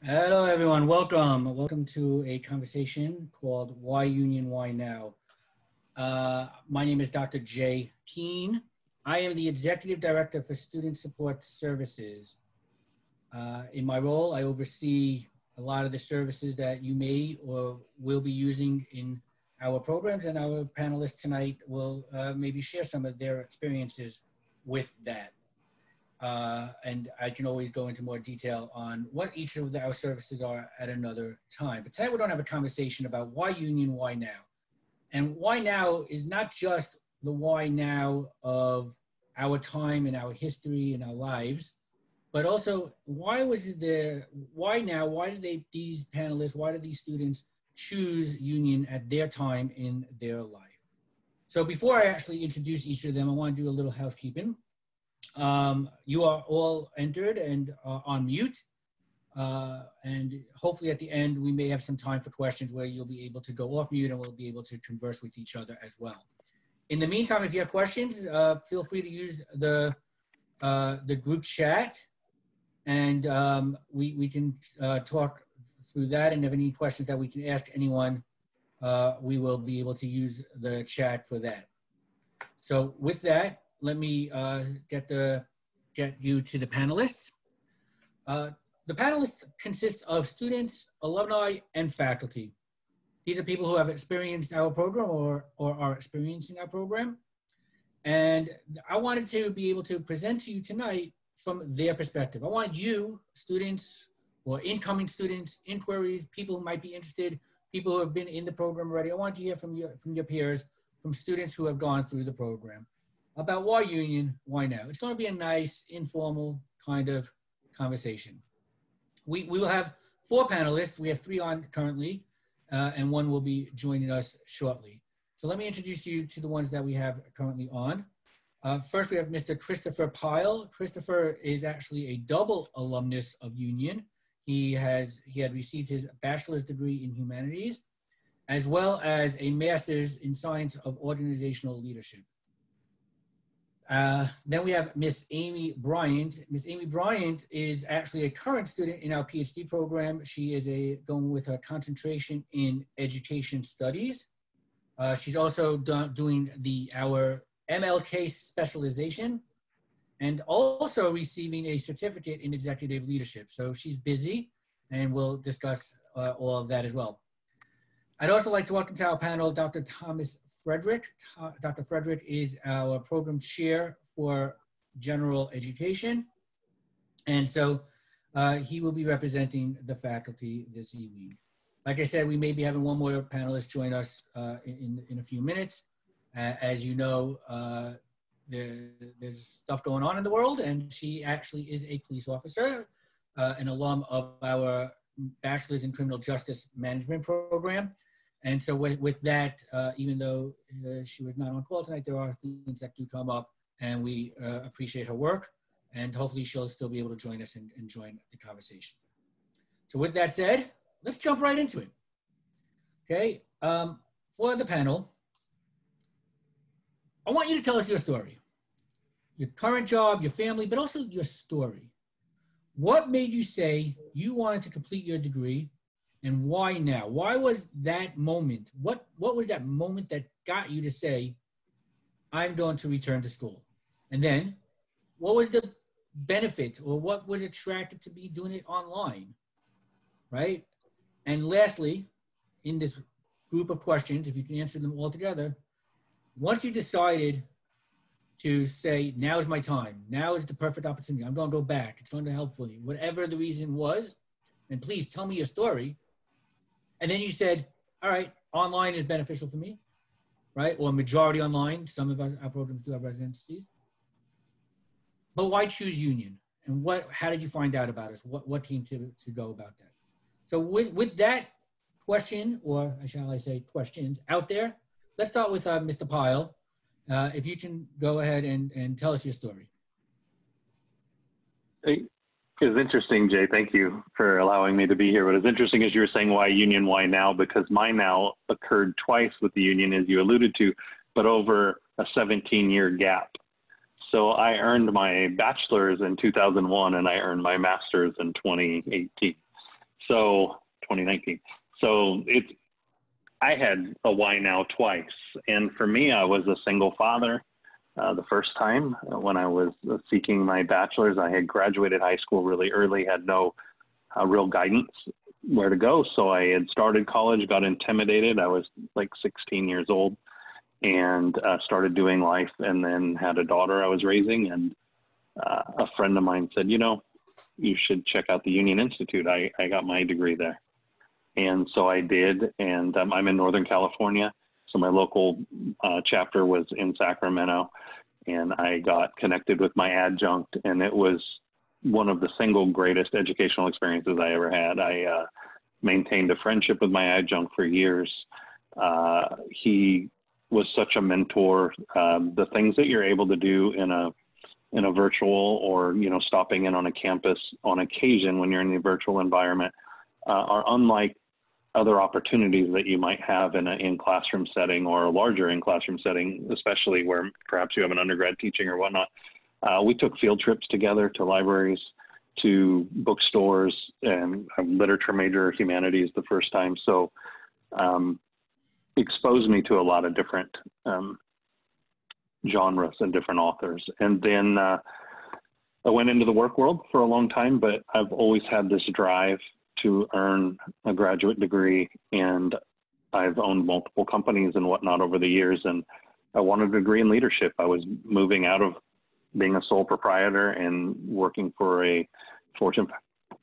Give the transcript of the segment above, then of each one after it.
Hello, everyone. Welcome. Welcome to a conversation called Why Union, Why Now? My name is Dr. Jay Keene. I am the Executive Director for Student Support Services. In my role, I oversee a lot of the services that you may or will be using in our programs, and our panelists tonight will maybe share some of their experiences with that. And I can always go into more detail on what each of our services are at another time. But tonight we don't have a conversation about why union, why now. And why now is not just the why now of our time and our history and our lives, but also why was it there, why now, why did these panelists, why did these students choose union at their time in their life? So before I actually introduce each of them, I want to do a little housekeeping. You are all entered and on mute. And hopefully at the end, we may have some time for questions where you'll be able to go off mute and we'll be able to converse with each other as well. In the meantime, if you have questions, feel free to use the group chat and we can talk through that. And if any questions that we can ask anyone, we will be able to use the chat for that. So with that, let me get you to the panelists. The panelists consist of students, alumni, and faculty. These are people who have experienced our program or are experiencing our program. And I wanted to be able to present to you tonight from their perspective. I want you, students or incoming students, inquiries, people who might be interested, people who have been in the program already. I want to hear from your peers, from students who have gone through the program, about why union, why now. It's going to be a nice, informal kind of conversation. We will have 4 panelists. We have 3 on currently, and 1 will be joining us shortly. So let me introduce you to the ones that we have currently on. First, we have Mr. Christopher Pyle. Christopher is actually a double alumnus of Union. He had received his bachelor's degree in humanities, as well as a master's in science of organizational leadership. Then we have Miss Amy Bryant. Miss Amy Bryant is actually a current student in our PhD program. She is going with a concentration in education studies. She's also doing our MLK specialization and also receiving a certificate in executive leadership. So she's busy, and we'll discuss all of that as well. I'd also like to welcome to our panel Dr. Thomas Frederick. Dr. Frederick is our program chair for general education. And so he will be representing the faculty this evening. Like I said, we may be having 1 more panelist join us in a few minutes. As you know, there's stuff going on in the world, and she actually is a police officer, an alum of our Bachelor's in Criminal Justice Management program. And so with that, even though she was not on call tonight, there are things that do come up, and we appreciate her work, and hopefully she'll still be able to join us and join the conversation. So with that said, let's jump right into it. Okay, for the panel, I want you to tell us your story, your current job, your family, but also your story. What made you say you wanted to complete your degree? And why now? Why was that moment? What was that moment that got you to say, I'm going to return to school? And then what was the benefit, or what was attractive to be doing it online, right? And lastly, in this group of questions, if you can answer them all together, once you decided to say, now is my time, now is the perfect opportunity, I'm going to go back, it's going to help for you, whatever the reason was, and please tell me your story. And then you said, all right, online is beneficial for me, right? Or majority online. Some of our programs do have residencies. But why choose Union? And how did you find out about us? What came to go about that? So with that question, or shall I say questions out there, let's start with Mr. Pyle. If you can go ahead and tell us your story. It's interesting, Jay. Thank you for allowing me to be here. What is interesting is you were saying why union, why now, because my now occurred twice with the union, as you alluded to, but over a 17-year gap. So I earned my bachelor's in 2001 and I earned my master's in 2018. So 2019. So I had a why now twice. And for me, I was a single father. The first time when I was seeking my bachelor's, I had graduated high school really early, had no real guidance where to go. So I had started college, got intimidated. I was like 16 years old and started doing life, and then had a daughter I was raising. And a friend of mine said, you should check out the Union Institute. I got my degree there. And so I did. And I'm in Northern California. So my local chapter was in Sacramento, and I got connected with my adjunct, and it was one of the single greatest educational experiences I ever had. I maintained a friendship with my adjunct for years. He was such a mentor. The things that you're able to do in a virtual or, stopping in on a campus on occasion when you're in the virtual environment are unlike other opportunities that you might have in an in-classroom setting or a larger in-classroom setting, especially where perhaps you have an undergrad teaching or whatnot. We took field trips together to libraries, to bookstores, and I'm literature major, humanities the first time. So exposed me to a lot of different genres and different authors. And then I went into the work world for a long time, but I've always had this drive to earn a graduate degree, and I've owned multiple companies and whatnot over the years, and I wanted a degree in leadership. I was moving out of being a sole proprietor and working for a Fortune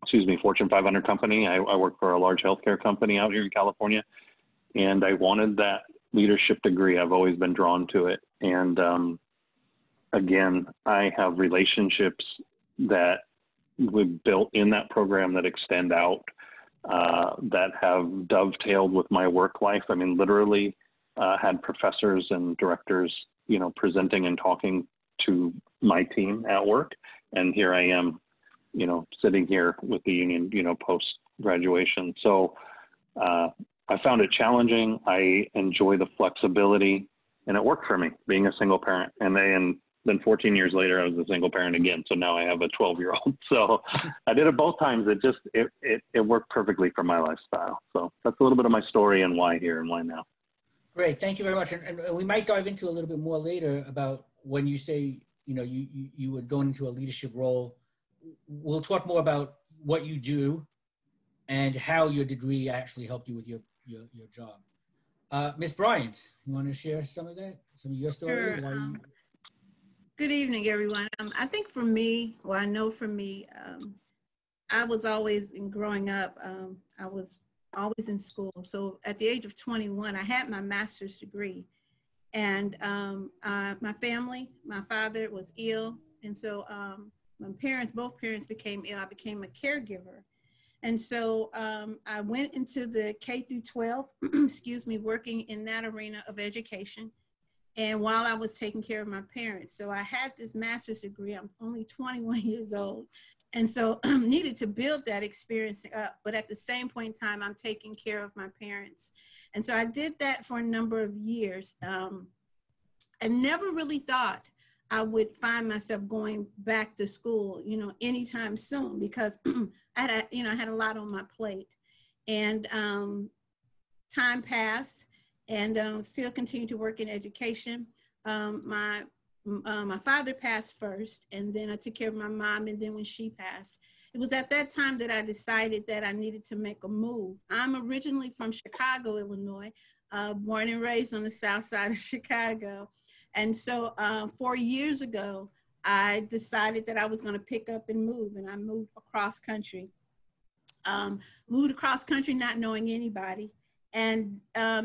500 company. I worked for a large healthcare company out here in California, and I wanted that leadership degree. I've always been drawn to it. And again, I have relationships that we've built in that program that extend out, that have dovetailed with my work life. I mean, literally had professors and directors, presenting and talking to my team at work. And here I am, sitting here with the Union, post-graduation. So I found it challenging. I enjoy the flexibility, and it worked for me being a single parent. And then 14 years later, I was a single parent again. So now I have a 12-year-old. So I did it both times. It worked perfectly for my lifestyle. So that's a little bit of my story and why here and why now. Great. Thank you very much. And we might dive into a little bit more later about when you say, you were going into a leadership role. We'll talk more about what you do and how your degree actually helped you with your job. Ms. Bryant, you want to share some of your story? Sure. Good evening, everyone. I think for me, I know for me, I was always, growing up, I was always in school. So at the age of 21, I had my master's degree. And my family, my father was ill. And so both parents became ill. I became a caregiver. And so I went into the K through 12, working in that arena of education. And while I was taking care of my parents. So I had this master's degree. I'm only 21 years old. And so needed to build that experience up. But at the same point in time, I'm taking care of my parents. And so I did that for a number of years. I never really thought I would find myself going back to school, anytime soon, because I had a lot on my plate. And time passed. And still continue to work in education. My father passed first, and then I took care of my mom, and then when she passed, it was at that time that I decided that I needed to make a move. I'm originally from Chicago, Illinois, born and raised on the south side of Chicago. And so 4 years ago, I decided that I was going to pick up and move, and I moved across country. Moved across country not knowing anybody. And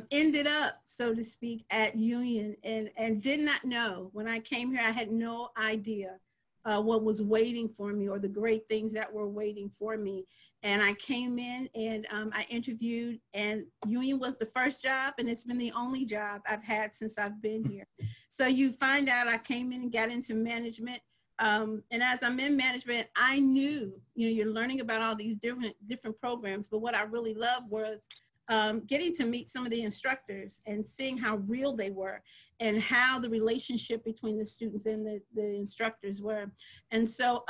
ended up, so to speak, at Union, and did not know. When I came here, I had no idea what was waiting for me or the great things that were waiting for me. And I came in and I interviewed, and Union was the first job, and it's been the only job I've had since I've been here. So you find out I came in and got into management. And as I'm in management, I knew, you're learning about all these different programs, but what I really loved was getting to meet some of the instructors and seeing how real they were and how the relationship between the students and the instructors were. And so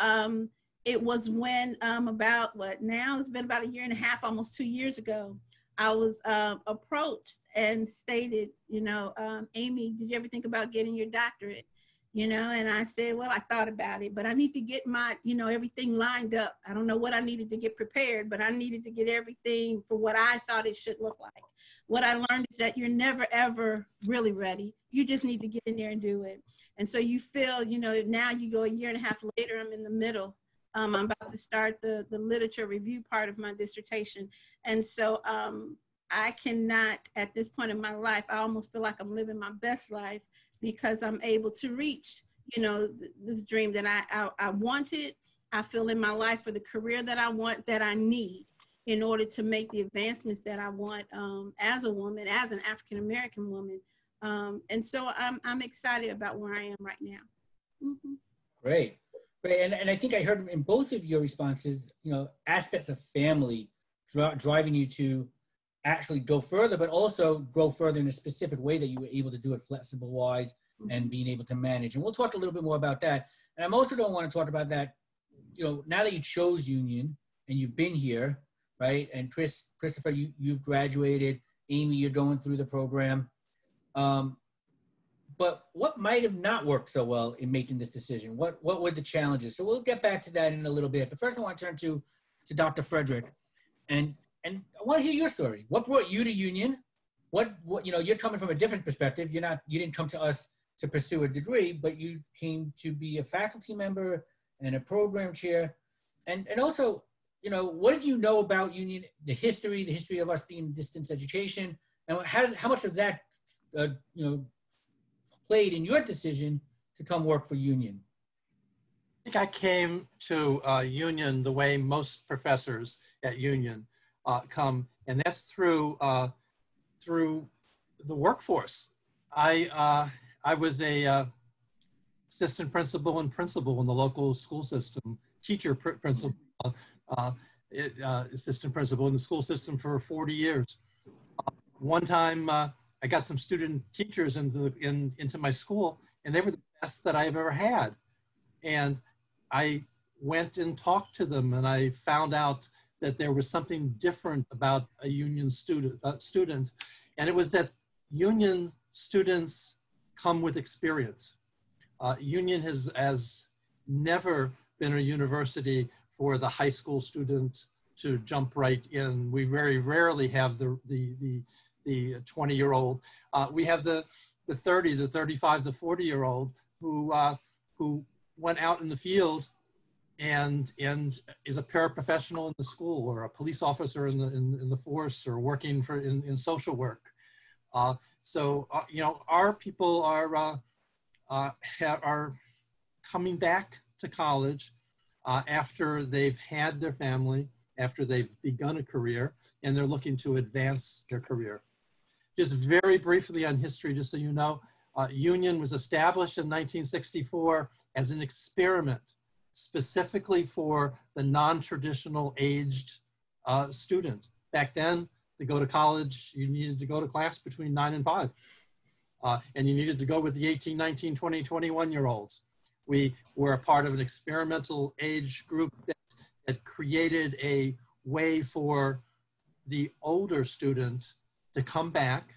it was when about what now it's been about a year and a half, almost 2 years ago, I was approached and stated, Amy, did you ever think about getting your doctorate? And I said, well, I thought about it, but I need to get my, everything lined up. I don't know what I needed to get prepared, but I needed to get everything for what I thought it should look like. What I learned is that you're never, ever really ready. You just need to get in there and do it. And so you feel, now you go a year and a half later, I'm in the middle. I'm about to start the literature review part of my dissertation. And so I cannot, at this point in my life, I almost feel like I'm living my best life because I'm able to reach, this dream that I wanted. I feel in my life for the career that I want, that I need in order to make the advancements that I want as a woman, as an African-American woman. And so I'm excited about where I am right now. Mm-hmm. Great. Great. And I think I heard in both of your responses, aspects of family driving you to actually go further, but also grow further in a specific way that you were able to do it flexible wise and being able to manage. And we'll talk a little bit more about that. And I'm also going to want to talk about that, now that you chose Union and you've been here, right? And Christopher, you've graduated. Amy, you're going through the program. But what might have not worked so well in making this decision? What were the challenges? So we'll get back to that in a little bit. But first I want to turn to Dr. Frederick. And I want to hear your story. What brought you to Union? What you're coming from a different perspective. You didn't come to us to pursue a degree, but you came to be a faculty member and a program chair. And also, what did you know about Union, the history of us being distance education, and how much of that, played in your decision to come work for Union? I think I came to Union the way most professors at Union come, and that's through the workforce. I was a assistant principal and principal in the local school system, teacher principal, assistant principal in the school system for 40 years. One time I got some student teachers into my school, and they were the best that I've ever had. And I went and talked to them, and I found out that there was something different about a Union student, and it was that Union students come with experience. Union has never been a university for the high school student to jump right in. We very rarely have the 20-year-old. We have the 30, the 35, the 40-year-old who went out in the field and is a paraprofessional in the school, or a police officer in the force, or working in social work. So our people are coming back to college after they've had their family, after they've begun a career, and they're looking to advance their career. Just very briefly on history, just so you know, Union was established in 1964 as an experiment, specifically for the non-traditional aged student. Back then, to go to college, you needed to go to class between 9 and 5. And you needed to go with the 18, 19, 20, 21-year-olds. We were a part of an experimental age group that created a way for the older student to come back,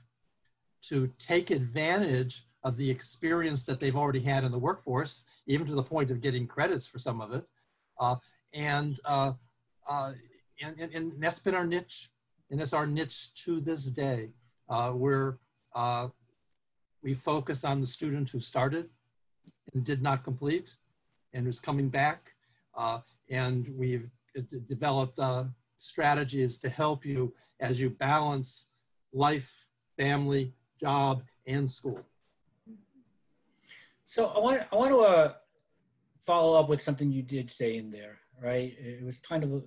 to take advantage of the experience that they've already had in the workforce, even to the point of getting credits for some of it. And that's been our niche, and it's our niche to this day. We focus on the student who started and did not complete and who's coming back. And we've developed strategies to help you as you balance life, family, job, and school. So I want to follow up with something you did say in there, right? It was kind of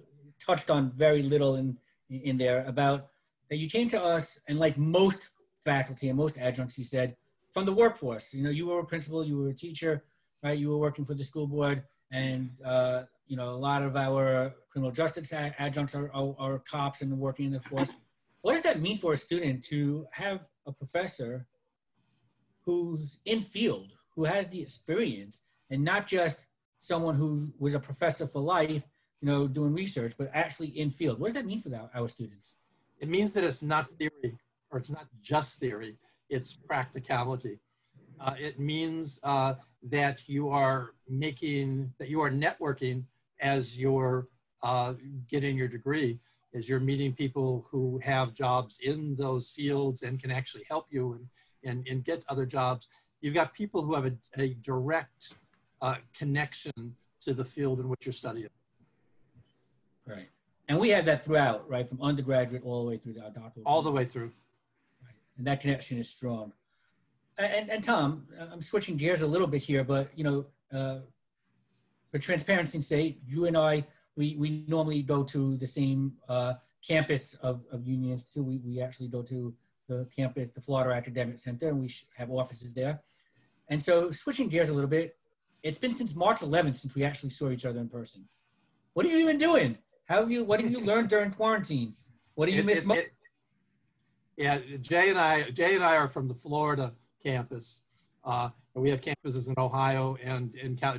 touched on very little in there about that you came to us, and like most faculty and most adjuncts, you said, from the workforce. You were a principal, you were a teacher, right? You were working for the school board, and a lot of our criminal justice adjuncts are cops and working in the force. What does that mean for a student to have a professor who's in field, who has the experience, and not just someone who was a professor for life, doing research, but actually in field. What does that mean for our students? It means that it's not theory, or it's not just theory, it's practicality. It means that you are networking as you're getting your degree, as you're meeting people who have jobs in those fields and can actually help you and get other jobs. You've got people who have a direct connection to the field in which you're studying. Right. And we have that throughout, right? From undergraduate all the way through our doctoral. All the way through. Right. And that connection is strong. And Tom, I'm switching gears a little bit here, but, for transparency's sake, you and I, we normally go to the same campus of Union Institute. We actually go to the campus, the Florida Academic Center, and we have offices there. And so switching gears a little bit, it's been since March 11th since we actually saw each other in person. What have you been doing? What have you learned during quarantine? What do you miss most? Yeah, Jay and I are from the Florida campus. And we have campuses in Ohio and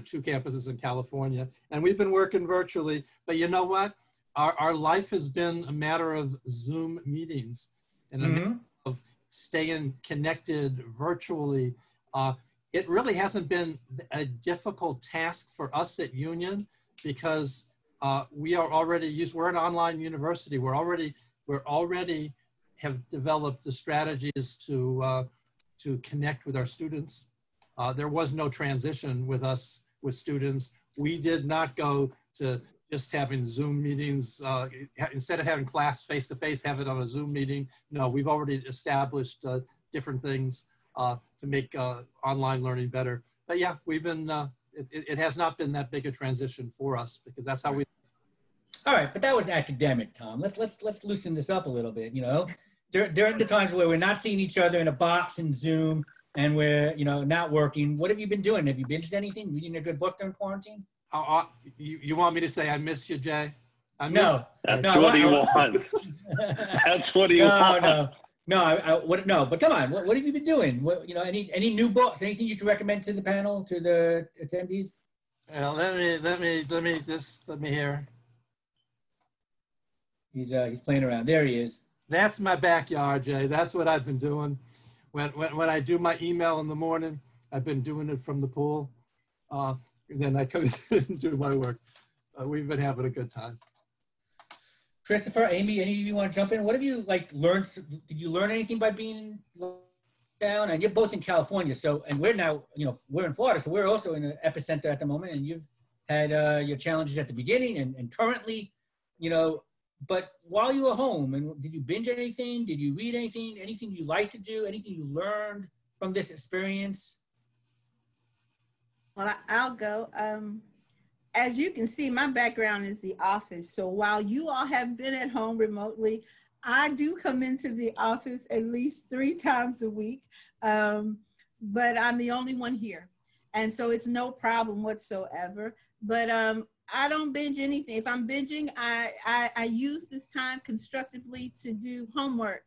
two campuses in California. And we've been working virtually, but you know what? Our life has been a matter of Zoom meetings and a matter of staying connected virtually. It really hasn't been a difficult task for us at Union because we're an online university. We're already have developed the strategies to connect with our students. There was no transition with us, with students. We did not go to just having Zoom meetings. Instead of having class face-to-face, have it on a Zoom meeting. No, we've already established different things to make online learning better. But yeah, we've been, it has not been that big a transition for us because that's how we. All right, but that was academic, Tom. Let's loosen this up a little bit, During the times where we're not seeing each other in a box in Zoom and we're, not working, what have you been doing? Have you binged anything? Reading a good book during quarantine? You want me to say I miss you, Jay? No. That's what he wants. That's what he wants. No, but come on. What have you been doing? Any new books, anything you can recommend to the panel, to the attendees? Let me hear. He's playing around. There he is. That's my backyard, Jay. That's what I've been doing. When I do my email in the morning, I've been doing it from the pool. And then I come and do my work. We've been having a good time. Christopher, Amy, any of you want to jump in? What have you learned? Did you learn anything by being down? And you're both in California, and we're now, we're in Florida, so we're also in an epicenter at the moment. And you've had your challenges at the beginning and currently, but while you were home, and did you binge anything? Did you read anything? Anything you like to do? Anything you learned from this experience? Well, I'll go. As you can see, my background is the office. So while you all have been at home remotely, I do come into the office at least 3 times a week, but I'm the only one here. And so it's no problem whatsoever. But I don't binge anything. If I'm binging, I use this time constructively to do homework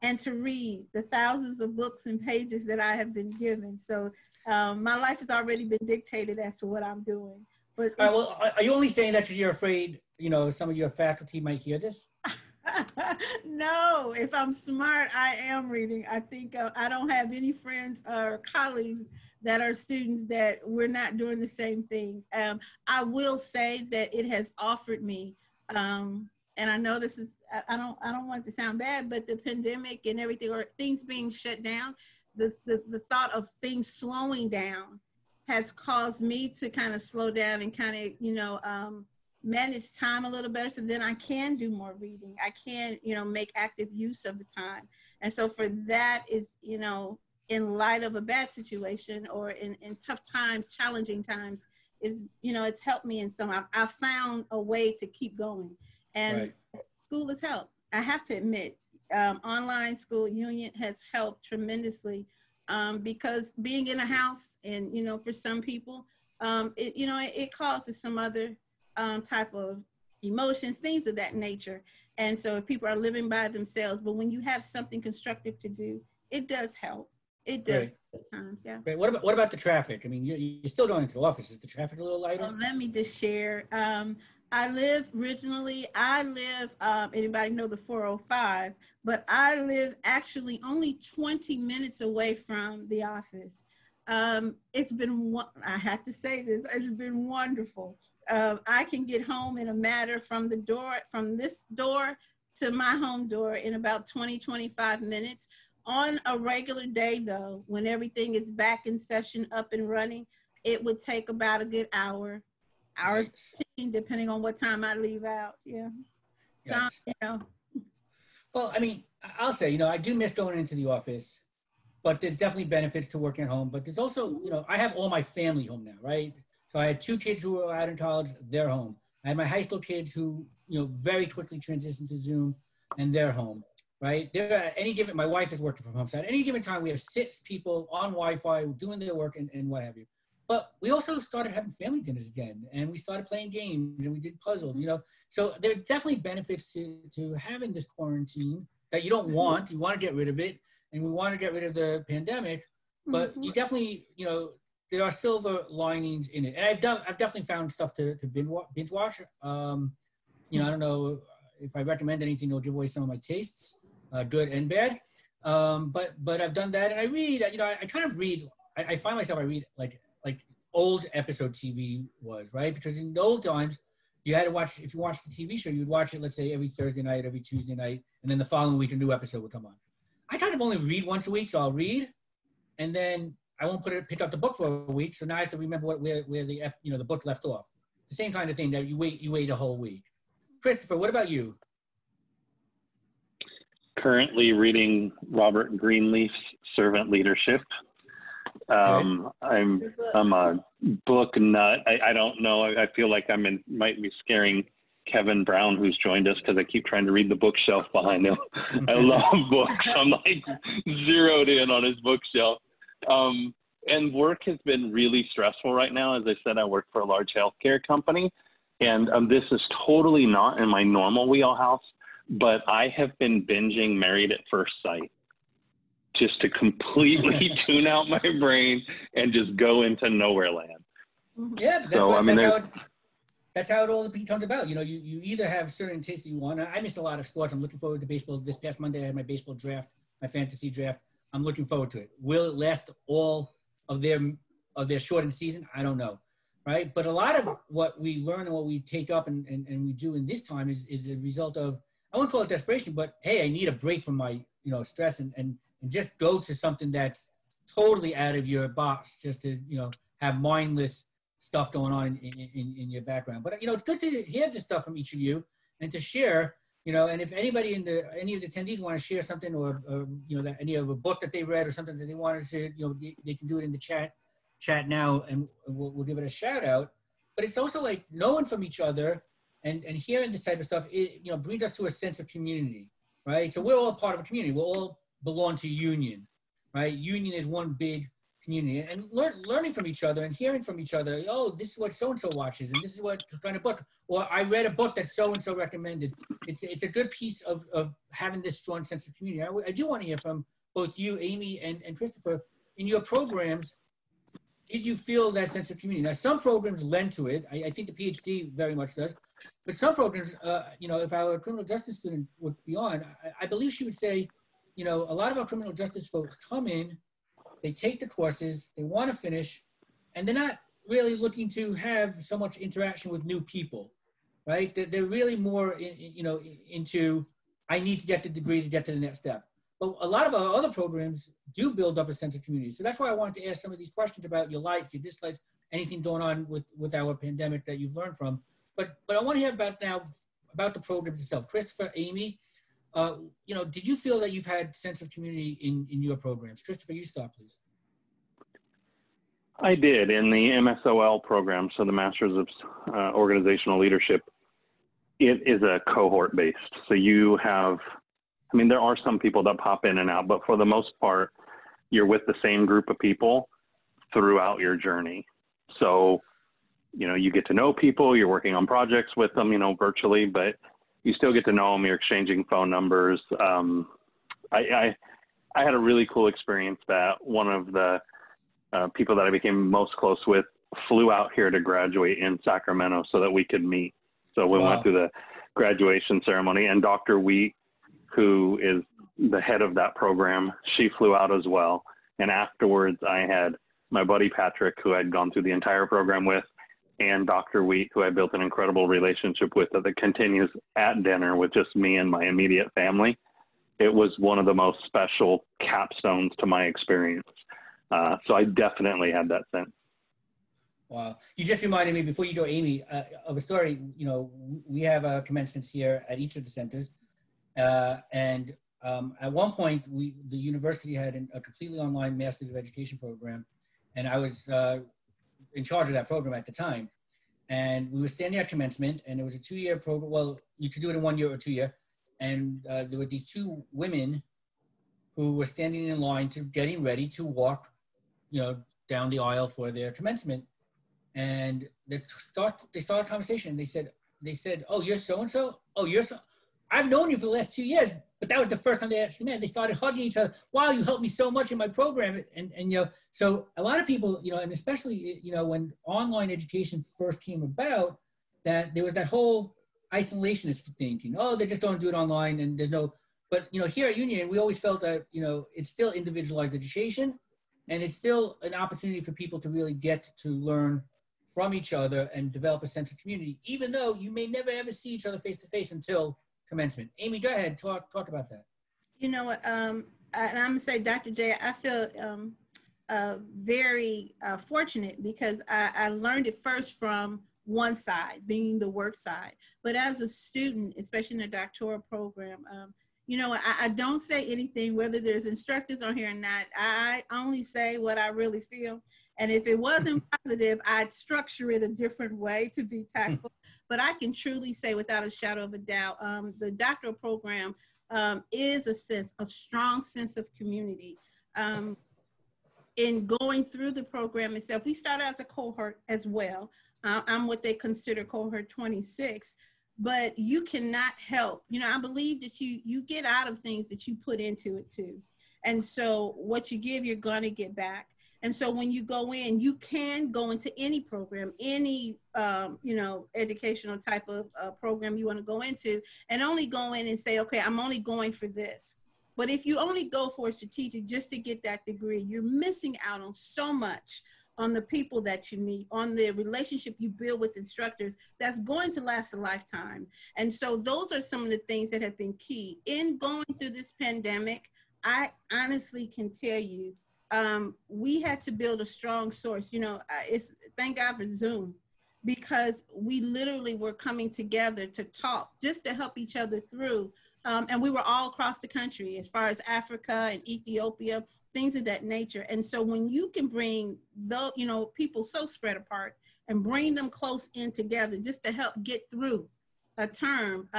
and to read the thousands of books and pages that I have been given. So my life has already been dictated as to what I'm doing. But well, are you only saying that because you're afraid, some of your faculty might hear this? No, if I'm smart, I am reading. I think I don't have any friends or colleagues that are students that we're not doing the same thing. I will say that it has offered me, and I know this is, I don't want it to sound bad, but the pandemic and everything, or things being shut down, the thought of things slowing down has caused me to kind of slow down and kind of, manage time a little better. So then I can do more reading. I can, make active use of the time. And so for that is, in light of a bad situation or in tough times, challenging times, is, it's helped me in some. I've found a way to keep going. And school has helped. I have to admit, online school Union has helped tremendously because being in a house and, for some people, it causes some other type of emotions, things of that nature. And so if people are living by themselves, but when you have something constructive to do, it does help. It does Great. at times, yeah. Great. What about the traffic? I mean, you're still going into the office. Is the traffic a little lighter? Let me just share. Anybody know the 405, but I live actually only 20 minutes away from the office. It's been, I have to say this, it's been wonderful. I can get home in a matter from this door to my home door in about 20, 25 minutes. On a regular day though, when everything is back in session, up and running, it would take about a good hour 15, depending on what time I leave out. Yeah. So, you know. Well, I mean, I'll say, you know, I do miss going into the office, but there's definitely benefits to working at home. But there's also, you know, I have all my family home now, right? So I had 2 kids who were out in college, they're home. I had my high school kids who, you know, very quickly transitioned to Zoom, and they're home, right? They're at any given, my wife is working from home. So at any given time, we have 6 people on Wi-Fi doing their work and what have you. But we also started having family dinners again, and we started playing games, and we did puzzles, you know. So there are definitely benefits to having this quarantine that you don't want. You want to get rid of it, and we want to get rid of the pandemic. But you definitely, you know, there are silver linings in it. And I've definitely found stuff to binge watch. You know, I don't know if I recommend anything, it'll give away some of my tastes, good and bad. But I've done that, and I read. You know, I kind of read. I find myself I read like old episode TV was, right? Because in the old times, you had to watch, if you watched the TV show, you'd watch it, let's say, every Thursday night, every Tuesday night, and then the following week, a new episode would come on. I kind of only read once a week, so I'll read, and then I won't pick up the book for a week, so now I have to remember where the, you know, the book left off. The same kind of thing that you wait a whole week. Christopher, what about you? Currently reading Robert Greenleaf's Servant Leadership. I'm a book nut. I don't know. I feel like might be scaring Kevin Brown, who's joined us, because I keep trying to read the bookshelf behind him. I love books. I'm like zeroed in on his bookshelf. And work has been really stressful right now. As I said, I work for a large healthcare company, and this is totally not in my normal wheelhouse, but I have been binging Married at First Sight, just to completely tune out my brain and just go into nowhere land. Yeah, that's how it all comes about. You know, you either have certain tastes that you want. I miss a lot of sports. I'm looking forward to baseball. This past Monday, I had my baseball draft, my fantasy draft. I'm looking forward to it. Will it last all of their shortened season? I don't know, right? But a lot of what we learn and what we take up and we do in this time is a result of, I wouldn't call it desperation, but hey, I need a break from my, you know, stress and just go to something that's totally out of your box, just to, you know, have mindless stuff going on in your background. But, you know, it's good to hear this stuff from each of you and to share, you know, and if anybody any of the attendees want to share something or you know, any of a book that they read or something that they wanted to, you know, they can do it in the chat now, and we'll give it a shout out. But it's also like knowing from each other and hearing this type of stuff, it, you know, brings us to a sense of community, right? So we're all part of a community. We're all belong to Union, right? Union is one big community, and learning from each other and hearing from each other. Oh, this is what so-and-so watches, and this is what kind of book, or I read a book that so-and-so recommended. It's a good piece of having this strong sense of community. I do want to hear from both you, Amy, and Christopher. In your programs, did you feel that sense of community? Now, some programs lend to it. I think the PhD very much does. But some programs, you know, if our criminal justice student would be on, I believe she would say, you know, a lot of our criminal justice folks come in, they take the courses, they want to finish, and they're not really looking to have so much interaction with new people, right? They're really more, you know, into, I need to get the degree to get to the next step. But a lot of our other programs do build up a sense of community. So that's why I wanted to ask some of these questions about your life, your dislikes, anything going on with our pandemic that you've learned from. But I want to hear about the programs itself. Christopher, Amy, you know, did you feel that you've had sense of community in your programs? Christopher, you start, please. I did in the MSOL program, so the Masters of Organizational Leadership. It is a cohort based. So you have, I mean, there are some people that pop in and out, but for the most part, you're with the same group of people throughout your journey. So, you know, you get to know people, you're working on projects with them, you know, virtually, but you still get to know them, you're exchanging phone numbers. I had a really cool experience that one of the people that I became most close with flew out here to graduate in Sacramento so that we could meet. So we went through the graduation ceremony, and Dr. Wheat, who is the head of that program, she flew out as well. And afterwards, I had my buddy Patrick, who I'd gone through the entire program with, and Dr. Wheat, who I built an incredible relationship with that continues at dinner with just me and my immediate family. It was one of the most special capstones to my experience. So I definitely had that sense. Wow. You just reminded me, before you go, Amy, of a story. You know, we have commencements here at each of the centers. And at one point, the university had a completely online Masters of Education program. And I was in charge of that program at the time. And we were standing at commencement, and it was a 2-year program. Well, you could do it in 1 year or 2 year. And there were these 2 women who were standing in line getting ready to walk, down the aisle for their commencement. And they started a conversation. They said, "Oh, you're so-and-so? Oh, you're so, I've known you for the last 2 years, but that was the first time they actually met." They started hugging each other. "Wow, you helped me so much in my program." And so a lot of people, and especially, when online education first came about, that there was that whole isolationist thinking, "Oh, they just don't do it online," and there's no, but, here at Union, we always felt that, it's still individualized education, and it's still an opportunity for people to really get to learn from each other and develop a sense of community, even though you may never ever see each other face to face until commencement. Amy, go ahead, talk about that. You know what, and I'm gonna say, Dr. J, I feel very fortunate, because I learned it first from one side, being the work side. But as a student, especially in a doctoral program, I don't say anything, whether there's instructors on here or not. I only say what I really feel. And if it wasn't positive, I'd structure it a different way to be tactful. But I can truly say, without a shadow of a doubt, the doctoral program is a strong sense of community. In going through the program itself, we started as a cohort as well. I'm what they consider cohort 26, but you cannot help. I believe that you get out of things that you put into it too. And so what you give, you're gonna get back. And so when you go in, you can go into any program, any, educational type of program you want to go into, and only go in and say, okay, I'm only going for this. But if you only go for a strategic just to get that degree, you're missing out on so much, on the people that you meet, on the relationship you build with instructors that's going to last a lifetime. And so those are some of the things that have been key. In going through this pandemic, I honestly can tell you, we had to build a strong source. Thank God for Zoom, because we literally were coming together to talk, just to help each other through. And we were all across the country, as far as Africa and Ethiopia, things of that nature. And so when you can bring people so spread apart and bring them close in together just to help get through a term,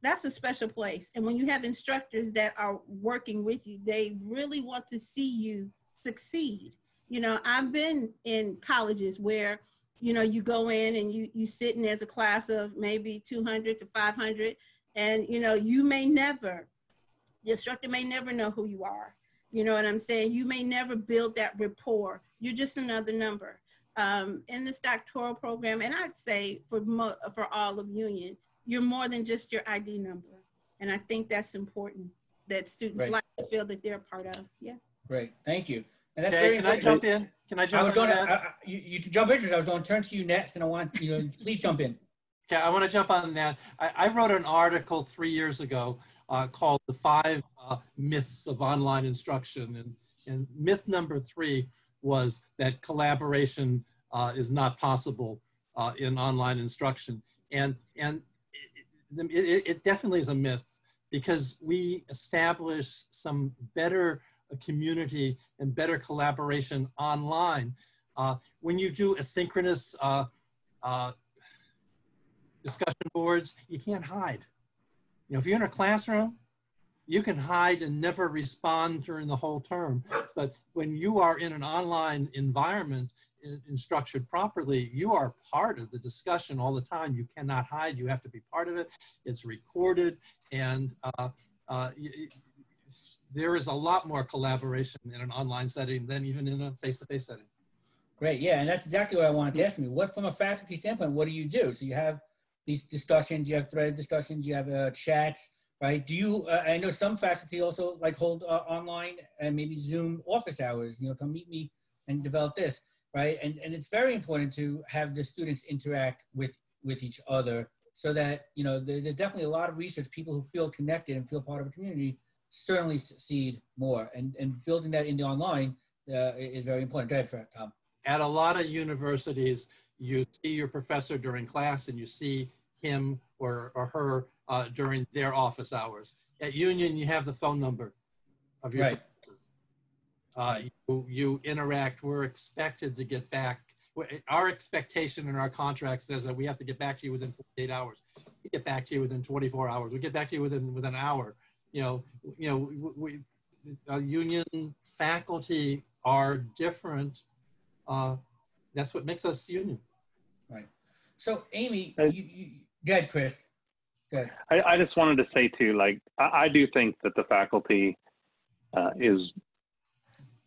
that's a special place. And when you have instructors that are working with you, they really want to see you succeed. I've been in colleges where, you go in and you sit in as a class of maybe 200 to 500, and, the instructor may never know who you are. You know what I'm saying? You may never build that rapport. You're just another number. In this doctoral program, and I'd say for all of Union, you're more than just your ID number. And I think that's important, that students like to feel that they're a part of. Yeah. Great, thank you. And that's Can I jump in? You can jump in, because I was going to turn to you next, and I want please jump in. Okay, I want to jump on that. I wrote an article 3 years ago called The 5 Myths of Online Instruction. And myth number 3 was that collaboration is not possible in online instruction. And it definitely is a myth, because we establish some better community and better collaboration online. When you do asynchronous discussion boards, you can't hide. If you're in a classroom, you can hide and never respond during the whole term. But when you are in an online environment and structured properly, you are part of the discussion all the time. You cannot hide. You have to be part of it. It's recorded, and there is a lot more collaboration in an online setting than even in a face-to-face setting. Great, yeah, and that's exactly what I wanted to ask you. What, from a faculty standpoint, what do you do? So you have these discussions, you have threaded discussions, you have chats, right? Do you, I know some faculty also like hold online and maybe Zoom office hours, you know, come meet me and develop this, right? And it's very important to have the students interact with each other so that, you know, there's definitely a lot of research, people who feel connected and feel part of a community certainly succeed more. And building that into online is very important. Go ahead, Tom. At a lot of universities, you see your professor during class and you see him or her during their office hours. At Union, you have the phone number of your professor. You interact. We're expected to get back. Our expectation in our contract says that we have to get back to you within 48 hours. We get back to you within 24 hours. We get back to you within an hour. Union faculty are different. That's what makes us Union. Right. So Amy, go ahead, Chris. Go ahead. I just wanted to say too, like, I do think that the faculty is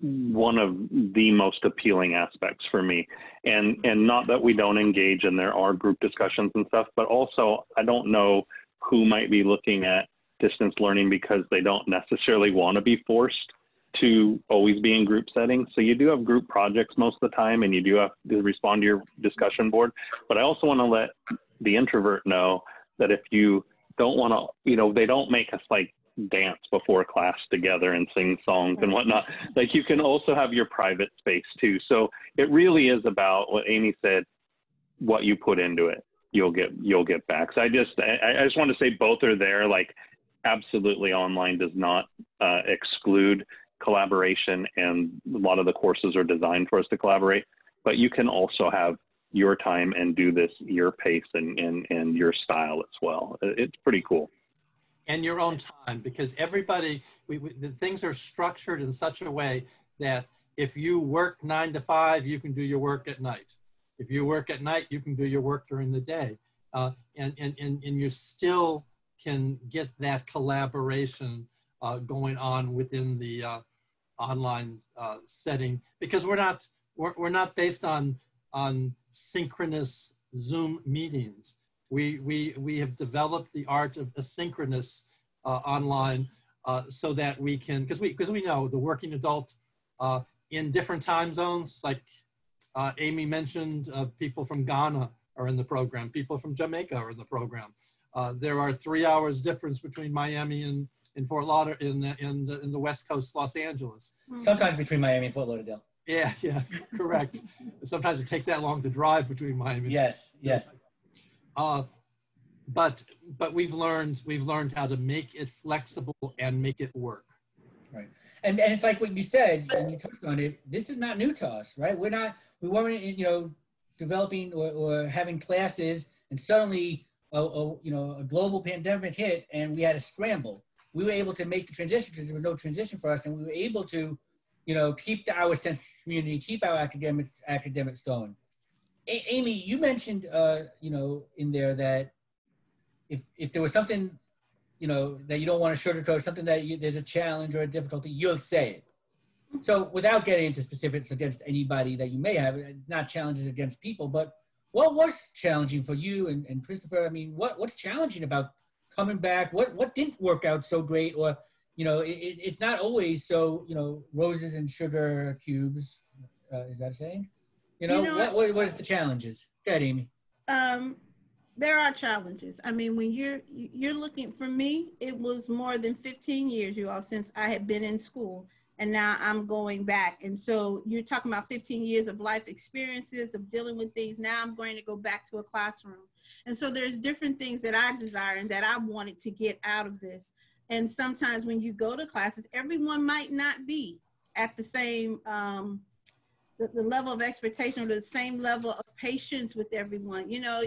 one of the most appealing aspects for me. And not that we don't engage and there are group discussions and stuff, but also I don't know who might be looking at distance learning because they don't necessarily want to be forced to always be in group settings. So you do have group projects most of the time and you do have to respond to your discussion board. But I also want to let the introvert know that if you don't want to, you know, they don't make us like dance before class together and sing songs and whatnot. Like you can also have your private space too. So it really is about what Amy said, what you put into it, you'll get back. So I just want to say both are there. Like absolutely online does not exclude collaboration, and a lot of the courses are designed for us to collaborate, but you can also have your time and do this your pace and your style as well. It's pretty cool. And your own time, because everybody, the things are structured in such a way that if you work 9 to 5, you can do your work at night. If you work at night, you can do your work during the day. And you still can get that collaboration going on within the online setting, because we're not based on synchronous Zoom meetings. We have developed the art of asynchronous online so that we can, because we know the working adult in different time zones, like Amy mentioned, people from Ghana are in the program, people from Jamaica are in the program. There are 3 hours difference between Miami and Fort Lauderdale, in the West Coast, Los Angeles. Sometimes between Miami and Fort Lauderdale. Yeah, correct. Sometimes it takes that long to drive between Miami. Yes. But we've learned how to make it flexible and make it work. Right. And it's like what you said, and you touched on it, this is not new to us, right? We weren't, you know, developing or having classes, and suddenly a global pandemic hit and we had to scramble. We were able to make the transition because there was no transition for us, and we were able to, you know, keep our sense of community, keep our academics going. Amy, you mentioned, you know, in there that if there was something, you know, that you don't want to sugarcoat, something that there's a challenge or a difficulty, you'll say it. So without getting into specifics against anybody that you may have, not challenges against people, but what was challenging for you and Christopher? I mean, what's challenging about coming back? What didn't work out so great? Or, you know, it's not always so, you know, roses and sugar cubes. Is that a saying? You know what is the challenges? Go ahead, Amy. There are challenges. I mean, when you're looking, for me, it was more than 15 years, you all, since I had been in school, and now I'm going back. And so you're talking about 15 years of life experiences, of dealing with things. Now I'm going to go back to a classroom. And so there's different things that I desire and that I wanted to get out of this. And sometimes when you go to classes, everyone might not be at the same the level of expectation or the same level of patience with everyone. You know,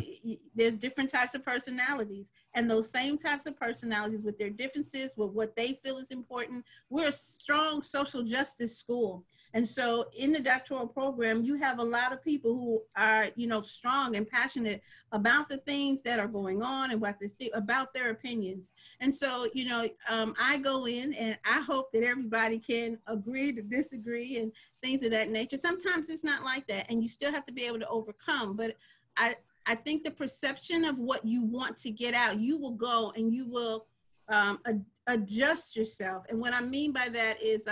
there's different types of personalities, and those same types of personalities with their differences, with what they feel is important. We're a strong social justice school. And so in the doctoral program, you have a lot of people who are, you know, strong and passionate about the things that are going on and what they see about their opinions. And so, you know, I go in and I hope that everybody can agree to disagree and things of that nature. Sometimes it's not like that, and you still have to be able to overcome. But I think the perception of what you want to get out, you will go and you will adjust yourself. And what I mean by that is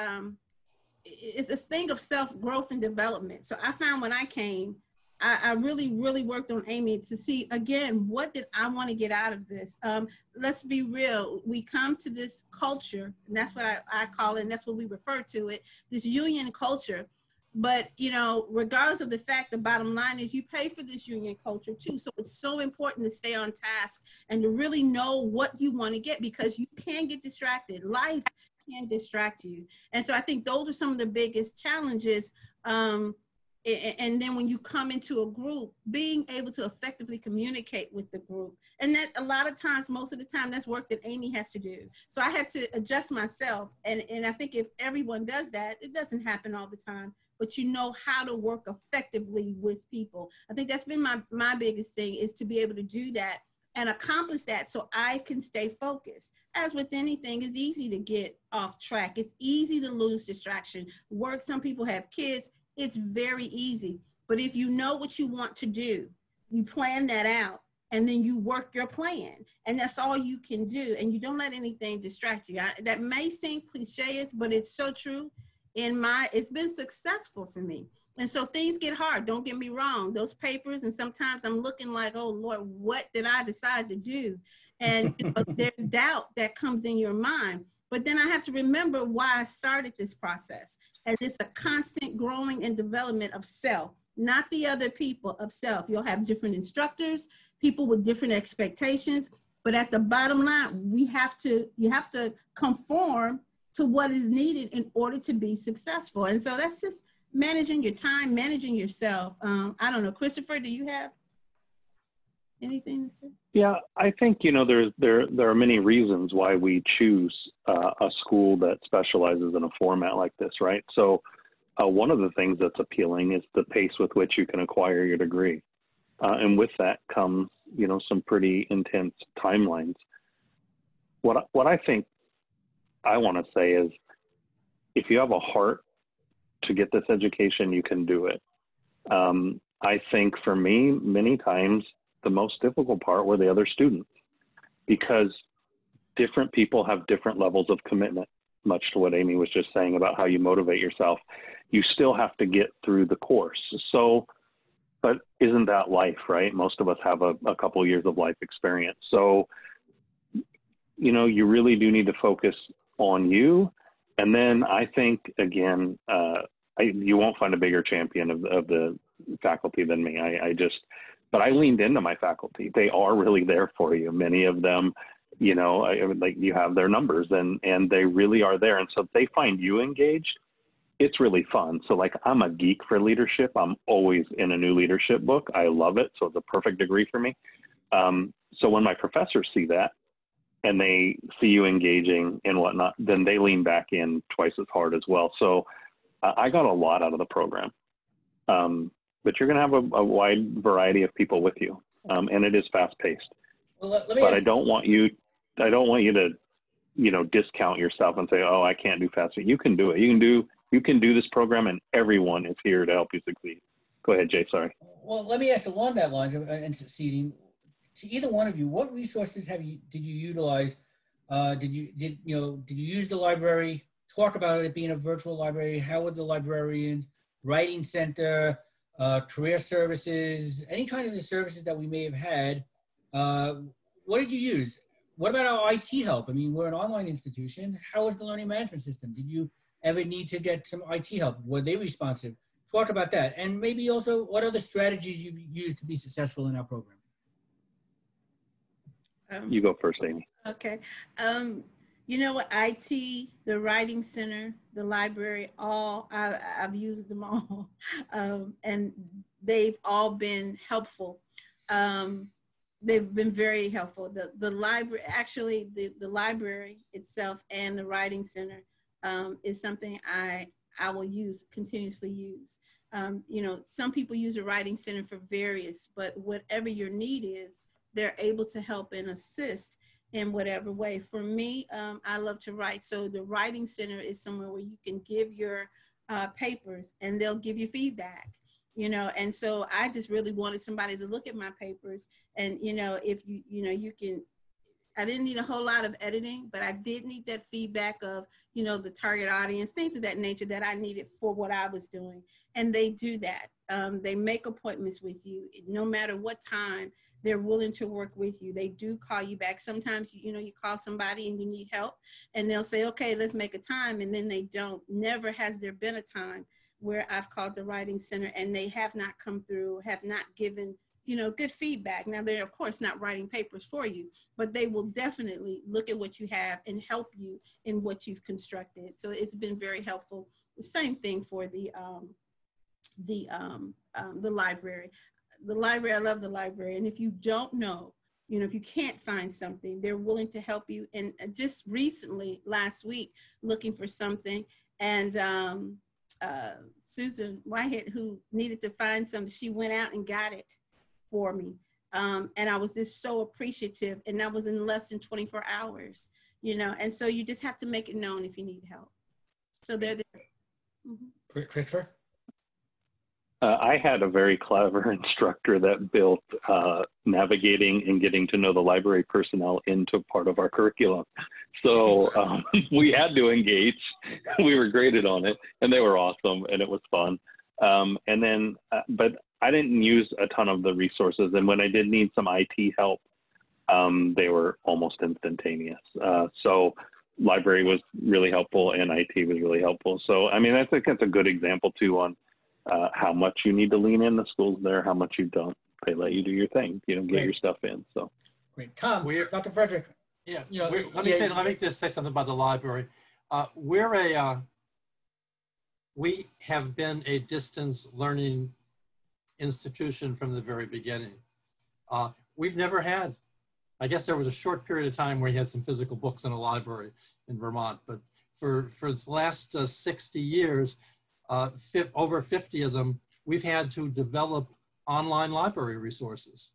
it's a thing of self-growth and development. So I found when I came, I really, really worked on Amy to see, again, what did I want to get out of this? Let's be real. We come to this culture, and that's what I call it, and that's what we refer to it, this union culture. But, you know, regardless of the fact, the bottom line is you pay for this union culture too. So it's so important to stay on task and to really know what you want to get, because you can get distracted. Life can distract you. And so I think those are some of the biggest challenges. And then when you come into a group, being able to effectively communicate with the group. And that a lot of times, most of the time, that's work that Amy has to do. So I had to adjust myself. And I think if everyone does that, it doesn't happen all the time, but you know how to work effectively with people. I think that's been my biggest thing, is to be able to do that and accomplish that so I can stay focused. As with anything, it's easy to get off track. It's easy to lose distraction. Work, some people have kids. It's very easy. But if you know what you want to do, you plan that out, and then you work your plan. And that's all you can do. And you don't let anything distract you. That may seem cliche, but it's so true. It's been successful for me. And so things get hard, don't get me wrong, those papers, and sometimes I'm looking like, oh Lord, what did I decide to do? And you know, there's doubt that comes in your mind. But then I have to remember why I started this process. And it's a constant growing and development of self, not the other people, of self. You'll have different instructors, people with different expectations, but at the bottom line, you have to conform to what is needed in order to be successful. And so that's just managing your time, managing yourself. I don't know, Christopher, do you have anything to say? Yeah, I think, you know, there are many reasons why we choose a school that specializes in a format like this, right? So one of the things that's appealing is the pace with which you can acquire your degree. And with that comes, you know, some pretty intense timelines. What I think I want to say is, if you have a heart to get this education, you can do it. I think for me, many times, the most difficult part were the other students, because different people have different levels of commitment, much to what Amy was just saying about how you motivate yourself. You still have to get through the course. So, but isn't that life, right? Most of us have a couple of years of life experience. So, you know, you really do need to focus on you. And then I think, again, you won't find a bigger champion of the faculty than me. But I leaned into my faculty. They are really there for you. Many of them, you know, like, you have their numbers, and they really are there. And so if they find you engaged, it's really fun. So like, I'm a geek for leadership. I'm always in a new leadership book. I love it. So it's a perfect degree for me. So when my professors see that, and they see you engaging and whatnot, then they lean back in twice as hard as well. So I got a lot out of the program. But you're going to have a wide variety of people with you, and it is fast paced. Well, but I don't want you to, you know, discount yourself and say, oh, I can't do fast. You can do it. You can do this program, and everyone is here to help you succeed. Go ahead, Jay. Sorry. Well, let me ask along that lines and succeeding. To either one of you, what resources did you utilize? Did you use the library? Talk about it being a virtual library. How would the librarians, writing center, career services, any kind of the services that we may have had, what did you use? What about our IT help? I mean, we're an online institution. How was the learning management system? Did you ever need to get some IT help? Were they responsive? Talk about that. And maybe also what other strategies you've used to be successful in our program. You go first, Amy. Okay. You know what, IT, the Writing Center, the library, I've used them all. And they've all been helpful. They've been very helpful. The library, actually the library itself and the Writing Center is something I will continuously use. You know, some people use a Writing Center for various, but whatever your need is, they're able to help and assist in whatever way. For me, I love to write. So the Writing Center is somewhere where you can give your papers and they'll give you feedback, you know. And so I just really wanted somebody to look at my papers and, you know, if you can, I didn't need a whole lot of editing, but I did need that feedback of, you know, the target audience, things of that nature that I needed for what I was doing. And they do that. They make appointments with you. No matter what time, they're willing to work with you. They do call you back. Sometimes, you know, you call somebody and you need help and they'll say, okay, let's make a time. And then they don't. Never has there been a time where I've called the Writing Center and they have not come through, have not given, you know, good feedback. Now, they're of course not writing papers for you, but they will definitely look at what you have and help you in what you've constructed. So it's been very helpful. The same thing for the library. The library, I love the library. And if you don't know, you know, if you can't find something, they're willing to help you. And just recently, last week, looking for something, and Susan Whitehead, who needed to find something, she went out and got it for me. And I was just so appreciative. And that was in less than 24 hours, you know. And so you just have to make it known if you need help. So they're there. Mm-hmm. Christopher? I had a very clever instructor that built navigating and getting to know the library personnel into part of our curriculum. So we had to engage. We were graded on it, and they were awesome, and it was fun. And then, but I didn't use a ton of the resources. And when I did need some IT help, they were almost instantaneous. So library was really helpful, and IT was really helpful. So, I mean, I think that's a good example, too, on how much you need to lean in. The schools there, how much you don't. They let you do your thing, you know, get your stuff in. So great. Tom, Dr. Frederick. Yeah, you know, let me just say something about the library. We have been a distance learning institution from the very beginning. We've never had, I guess there was a short period of time where you had some physical books in a library in Vermont, but for the last 60 years, over 50 of them, we've had to develop online library resources.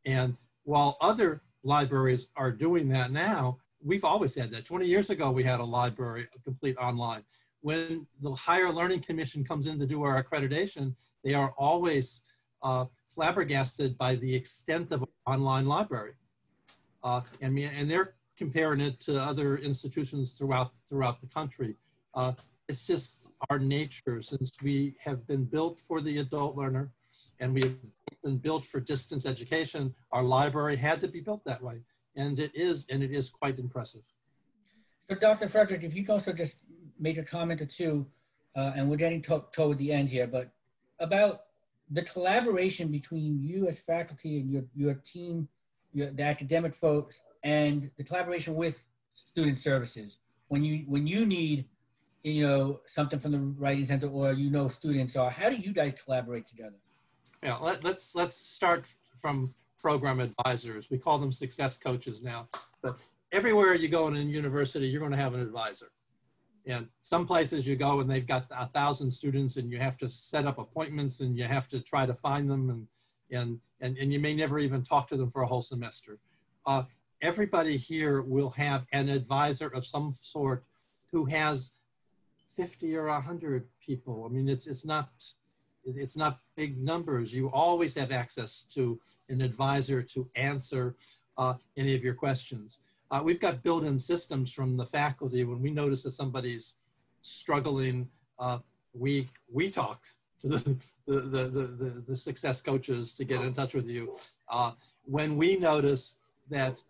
And while other libraries are doing that now, we've always had that. 20 years ago, we had a library complete online. When the Higher Learning Commission comes in to do our accreditation, they are always flabbergasted by the extent of online library. And they're comparing it to other institutions throughout the country. It's just our nature, since we have been built for the adult learner and we have been built for distance education. Our library had to be built that way, and it is quite impressive. So Dr. Frederick, if you can also just make a comment or two, and we're getting toward the end here, but about the collaboration between you as faculty and your team, the academic folks, and the collaboration with student services. When you need, you know, something from the Writing Center, or you know students are, how do you guys collaborate together? Yeah, let's start from program advisors. We call them success coaches now. But everywhere you go in a university, you're going to have an advisor. And some places you go and they've got 1,000 students and you have to set up appointments and you have to try to find them, and you may never even talk to them for a whole semester. Everybody here will have an advisor of some sort who has 50 or 100 people. I mean, it's not big numbers. You always have access to an advisor to answer any of your questions. We've got built-in systems from the faculty. When we notice that somebody's struggling, we talk to the success coaches to get in touch with you. When we notice that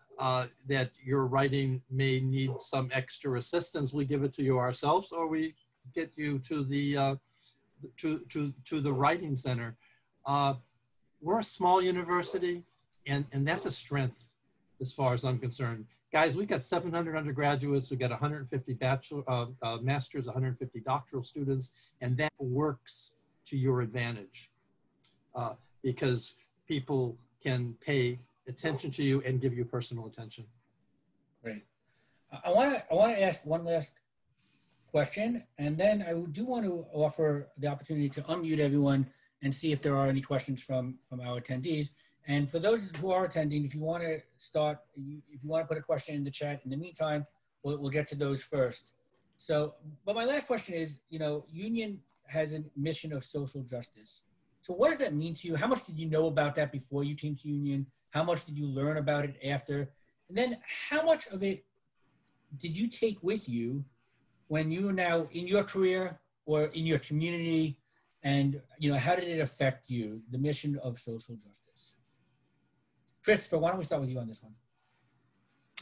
that your writing may need some extra assistance, we give it to you ourselves, or we get you to the to the Writing Center. We're a small university, and that's a strength as far as I'm concerned. guys, we got 700 undergraduates, we got 150 masters, 150 doctoral students, and that works to your advantage because people can pay attention to you and give you personal attention. Great. I want to ask one last question, and then I do want to offer the opportunity to unmute everyone and see if there are any questions from our attendees. And for those who are attending, if you want to start, if you want to put a question in the chat, in the meantime, we'll get to those first. So, but my last question is, you know, Union has a mission of social justice. So what does that mean to you? How much did you know about that before you came to Union? How much did you learn about it after? And then how much of it did you take with you when you are now in your career or in your community? And, you know, how did it affect you, the mission of social justice? Christopher, why don't we start with you on this one?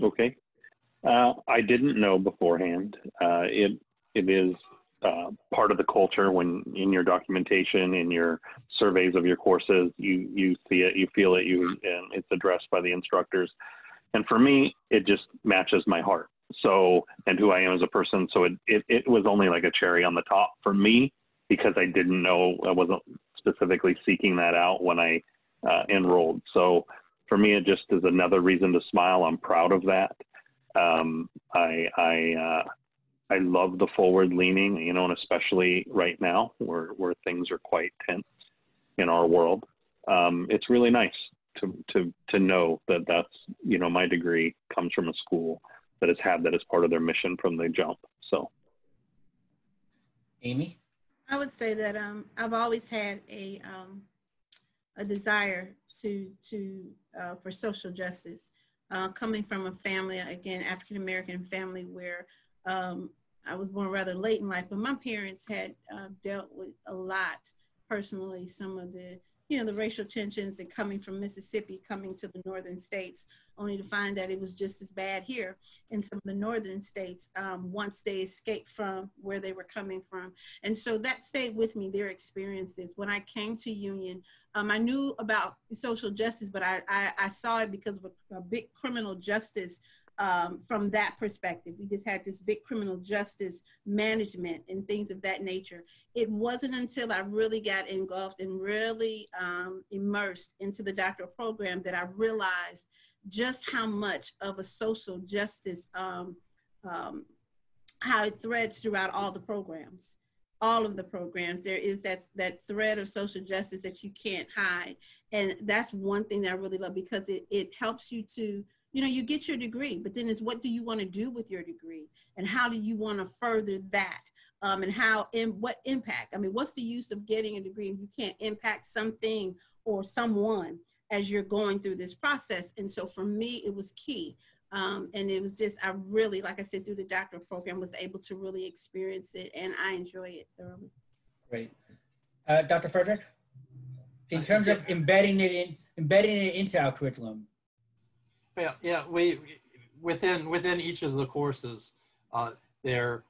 Okay. I didn't know beforehand. It is part of the culture when in your documentation, in your surveys of your courses, you see it, you feel it, and it's addressed by the instructors. And for me, it just matches my heart. So, and who I am as a person. So it was only like a cherry on the top for me because I didn't know, I wasn't specifically seeking that out when I enrolled. So for me, it just is another reason to smile. I'm proud of that. I love the forward leaning, you know, and especially right now where things are quite tense in our world. It's really nice to know that that's, you know, my degree comes from a school that has had that as part of their mission from the jump. So, Amy? I would say that I've always had a desire for social justice, coming from a family, again, African-American family where I was born rather late in life, but my parents had dealt with a lot personally, some of the, you know, the racial tensions and coming from Mississippi, coming to the northern states, only to find that it was just as bad here in some of the northern states once they escaped from where they were coming from. And so that stayed with me, their experiences. When I came to Union, I knew about social justice, but I saw it because of a big criminal justice from that perspective. We just had this big criminal justice management and things of that nature. It wasn't until I really got engulfed and really immersed into the doctoral program that I realized just how much of a social justice, how it threads throughout all the programs. All of the programs, there is that thread of social justice that you can't hide. And that's one thing that I really love because it helps you to, you know, you get your degree, but then it's what do you want to do with your degree? And how do you want to further that? And what impact? I mean, what's the use of getting a degree if you can't impact something or someone as you're going through this process? And so for me, it was key. And it was just, I really, like I said, through the doctoral program, was able to really experience it, and I enjoy it thoroughly. Great. Dr. Frederick, in terms of embedding it into our curriculum. Well, yeah, we within each of the courses, there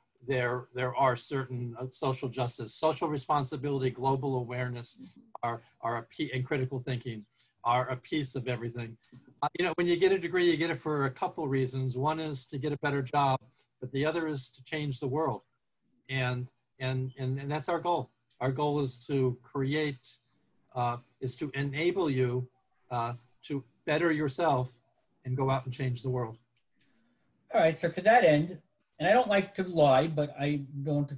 are certain social justice, social responsibility, global awareness, are and critical thinking are a piece of everything. You know, when you get a degree, you get it for a couple reasons. One is to get a better job, but the other is to change the world, and that's our goal. Our goal is to create, is to enable you to better yourself and go out and change the world. All right, so to that end, and I don't like to lie, but I don't,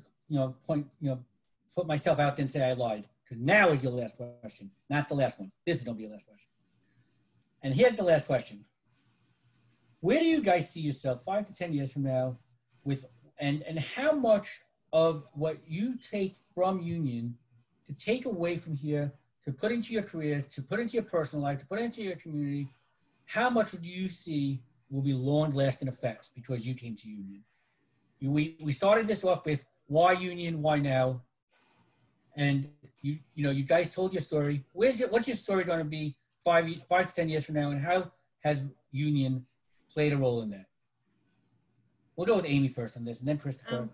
put myself out there and say I lied, because now is your last question, not the last one. This is gonna be your last question. And here's the last question. Where do you guys see yourself 5 to 10 years from now with, and how much of what you take from Union to take away from here, to put into your careers, to put into your personal life, to put into your community, how much do you see will be long-lasting effects because you came to Union? We started this off with why Union, why now? And you guys told your story. What's your story going to be 5 to 10 years from now, and how has Union played a role in that? We'll go with Amy first on this, and then Christopher.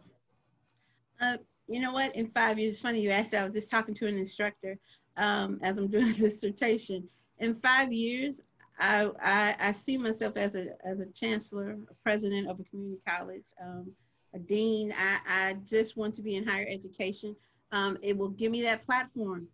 You know what? In 5 years, it's funny you asked that. I was just talking to an instructor as I'm doing this dissertation. In 5 years, I see myself as a chancellor, a president of a community college, a dean. I just want to be in higher education. It will give me that platform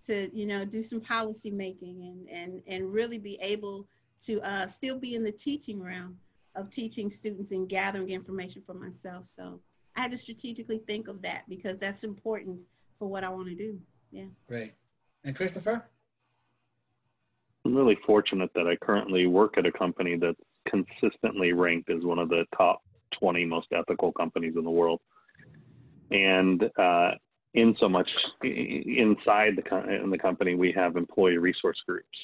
to, you know, do some policy making and really be able to still be in the teaching realm of teaching students and gathering information for myself. So I had to strategically think of that because that's important for what I want to do. Yeah. Great. And Christopher? I'm really fortunate that I currently work at a company that's consistently ranked as one of the top 20 most ethical companies in the world. And in so much inside the company, we have employee resource groups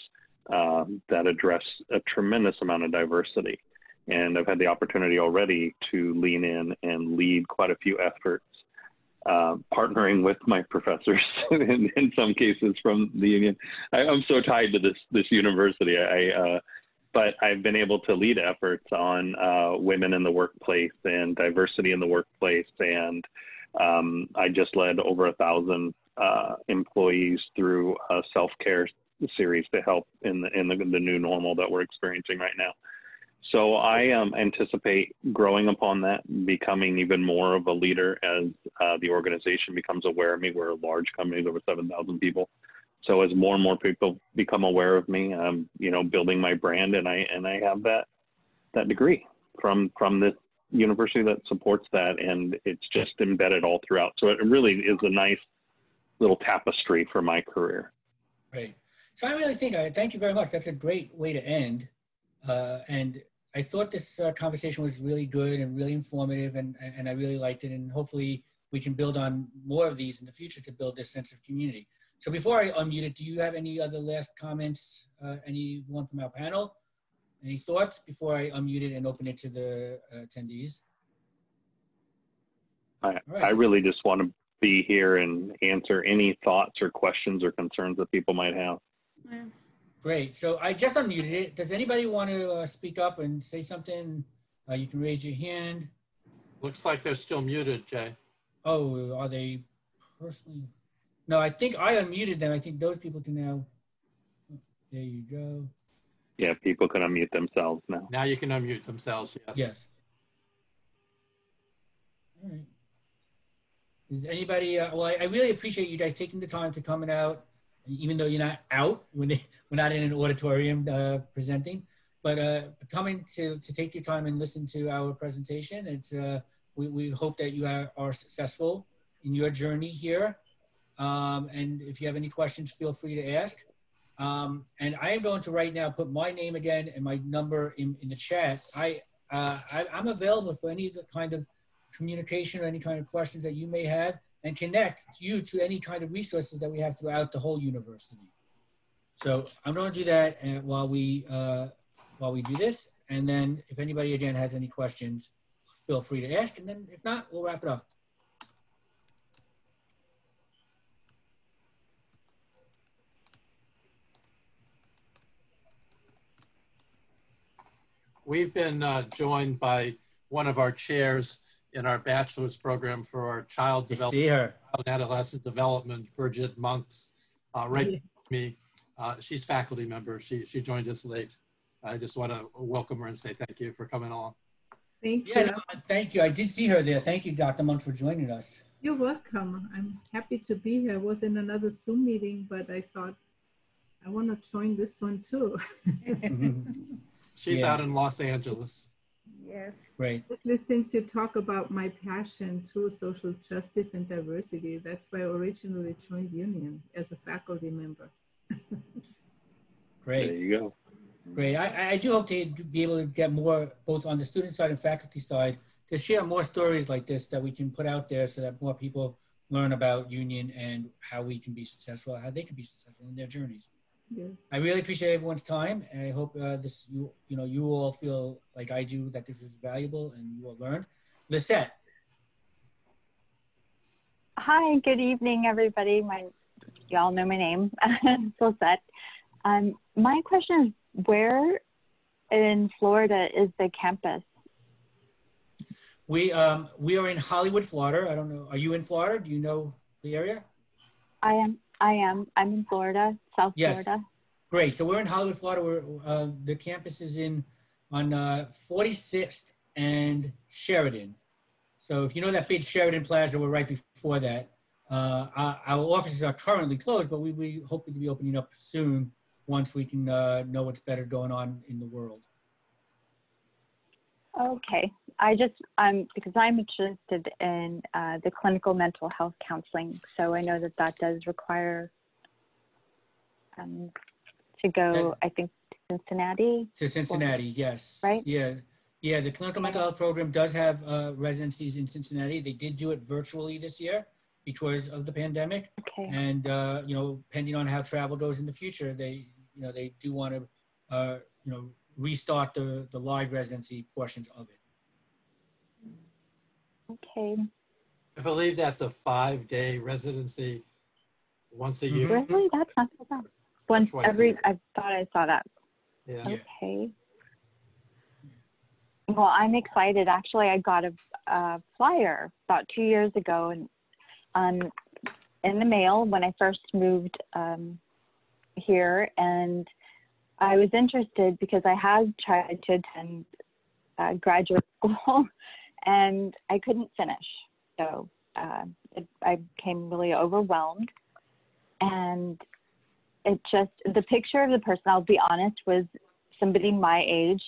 that address a tremendous amount of diversity. And I've had the opportunity already to lean in and lead quite a few efforts, partnering with my professors in some cases from the union. I'm so tied to this university. But I've been able to lead efforts on women in the workplace and diversity in the workplace. And I just led over 1,000 employees through a self-care series to help in the new normal that we're experiencing right now. So I anticipate growing upon that, becoming even more of a leader as the organization becomes aware of me. We're a large company, over 7,000 people. So as more and more people become aware of me, I'm, you know, building my brand, and I have that degree from this university that supports that, and it's just embedded all throughout. So it really is a nice little tapestry for my career. Great. So I really think, thank you very much. That's a great way to end. And I thought this conversation was really good and really informative, and I really liked it. And hopefully we can build on more of these in the future to build this sense of community. So before I unmute it, do you have any other last comments, anyone from our panel? Any thoughts before I unmute it and open it to the attendees? I really just want to be here and answer any thoughts or questions or concerns that people might have. Yeah. Great. So I just unmuted it. Does anybody want to speak up and say something? You can raise your hand. Looks like they're still muted, Jay. Oh, are they personally? No, I think I unmuted them. I think those people can now. There you go. Yeah, people can unmute themselves now. Now you can unmute themselves, yes. Yes. All right. Does anybody, well, I really appreciate you guys taking the time to come out, even though you're not out, we're not in an auditorium presenting, but coming to take your time and listen to our presentation. It's, we hope that you are successful in your journey here. And if you have any questions, feel free to ask. And I am going to right now put my name again and my number in the chat. I'm available for any kind of communication or any kind of questions that you may have, and connect you to any kind of resources that we have throughout the whole university. So I'm going to do that while we do this. And then if anybody again has any questions, feel free to ask. And then if not, we'll wrap it up. We've been joined by one of our chairs in our bachelor's program for our child development, child and adolescent development, Bridget Monks, right with me. She's faculty member. She joined us late. I just want to welcome her and say thank you for coming along. Thank you. Yeah, no, thank you. I did see her there. Thank you, Dr. Monks, for joining us. You're welcome. I'm happy to be here. I was in another Zoom meeting, but I thought I want to join this one too. She's out in Los Angeles. Yes. Great. Since you talk about my passion to social justice and diversity, that's why I originally joined Union as a faculty member. Great. There you go. Great. I do hope to be able to get more, both on the student side and faculty side, to share more stories like this that we can put out there so that more people learn about Union and how we can be successful, how they can be successful in their journeys. Yes. I really appreciate everyone's time, and I hope you all feel like I do, that this is valuable and you all learned. Lisette. Hi, good evening, everybody. Y'all know my name, Lisette. My question is, where in Florida is the campus? We are in Hollywood, Florida. I don't know. Are you in Florida? Do you know the area? I am. I'm in Florida, South Florida. Great. So we're in Hollywood, Florida. The campus is on 46th and Sheridan. So if you know that big Sheridan Plaza, we're right before that. Our offices are currently closed, but we hope to be opening up soon once we can know what's better going on in the world. Okay, because I'm interested in the clinical mental health counseling, so I know that does require to go, I think, to Cincinnati. To Cincinnati, yes. Right? Yeah, the clinical mental health program does have residencies in Cincinnati. They did do it virtually this year because of the pandemic. Okay. And, you know, depending on how travel goes in the future, they do want to, you know, restart the live residency portions of it. Okay. I believe that's a 5-day residency once a year. Really? That's not so bad. Once Twice a every, year. I thought I saw that. Yeah. Okay. Well, I'm excited. Actually, I got a flyer about 2 years ago and in the mail when I first moved here, and I was interested because I had tried to attend graduate school and I couldn't finish. So I became really overwhelmed, and it just, the picture of the person, I'll be honest, was somebody my age,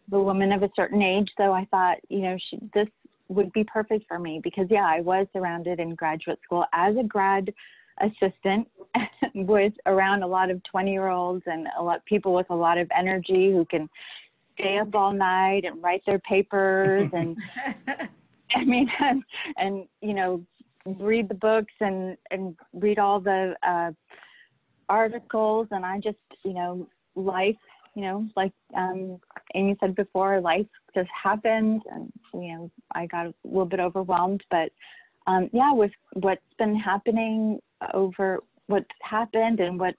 the woman of a certain age. So I thought, you know, this would be perfect for me because, yeah, I was surrounded in graduate school as a grad assistant with around a lot of 20-year-olds and a lot of people with a lot of energy who can stay up all night and write their papers and I mean, and you know, read the books and read all the articles. And I just, you know, life, you know, like Amy said before, life just happened, and you know, I got a little bit overwhelmed. But yeah, with what's been happening what's happened and what's